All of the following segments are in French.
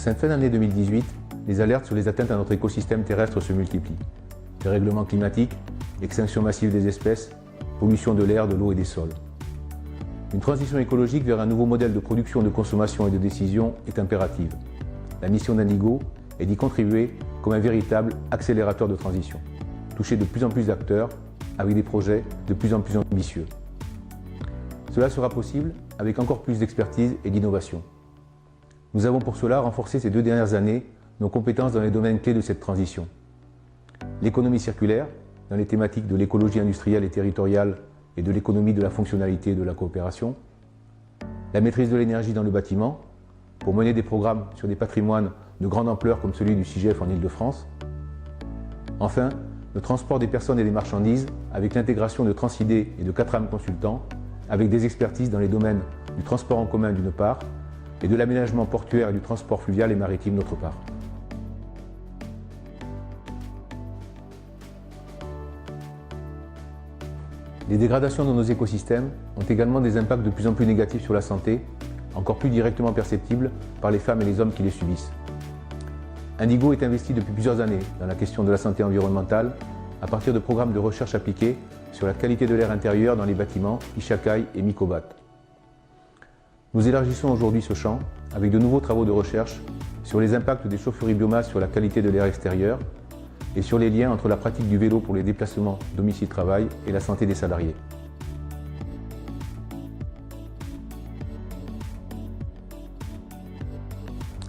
cette fin d'année 2018, les alertes sur les atteintes à notre écosystème terrestre se multiplient. Dérèglement climatique, extinction massive des espèces, pollution de l'air, de l'eau et des sols. Une transition écologique vers un nouveau modèle de production, de consommation et de décision est impérative. La mission d'Indigo est d'y contribuer comme un véritable accélérateur de transition, toucher de plus en plus d'acteurs avec des projets de plus en plus ambitieux. Cela sera possible avec encore plus d'expertise et d'innovation. Nous avons pour cela renforcé ces 2 dernières années nos compétences dans les domaines clés de cette transition. L'économie circulaire, dans les thématiques de l'écologie industrielle et territoriale et de l'économie de la fonctionnalité et de la coopération. La maîtrise de l'énergie dans le bâtiment, pour mener des programmes sur des patrimoines de grande ampleur comme celui du CIGEF en Île-de-France. Enfin, le transport des personnes et des marchandises avec l'intégration de Transidé et de 4AM Consultants, avec des expertises dans les domaines du transport en commun d'une part et de l'aménagement portuaire et du transport fluvial et maritime d'autre part. Les dégradations de nos écosystèmes ont également des impacts de plus en plus négatifs sur la santé, encore plus directement perceptibles par les femmes et les hommes qui les subissent. Indigo est investi depuis plusieurs années dans la question de la santé environnementale à partir de programmes de recherche appliqués sur la qualité de l'air intérieur dans les bâtiments Ishakai et Mycobat. Nous élargissons aujourd'hui ce champ avec de nouveaux travaux de recherche sur les impacts des chaufferies biomasse sur la qualité de l'air extérieur et sur les liens entre la pratique du vélo pour les déplacements domicile-travail et la santé des salariés.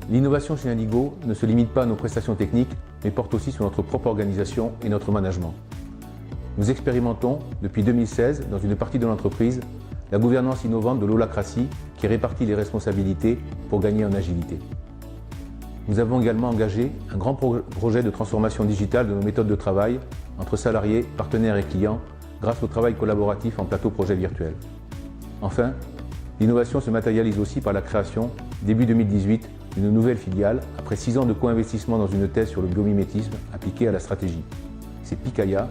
L'innovation chez Indigo ne se limite pas à nos prestations techniques, mais porte aussi sur notre propre organisation et notre management. Nous expérimentons, depuis 2016, dans une partie de l'entreprise, la gouvernance innovante de l'holacratie qui répartit les responsabilités pour gagner en agilité. Nous avons également engagé un grand projet de transformation digitale de nos méthodes de travail entre salariés, partenaires et clients grâce au travail collaboratif en plateau projet virtuel. Enfin, l'innovation se matérialise aussi par la création, début 2018, d'une nouvelle filiale après 6 ans de co-investissement dans une thèse sur le biomimétisme appliqué à la stratégie. C'est Picaya,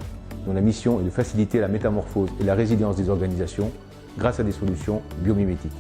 dont la mission est de faciliter la métamorphose et la résilience des organisations grâce à des solutions biomimétiques.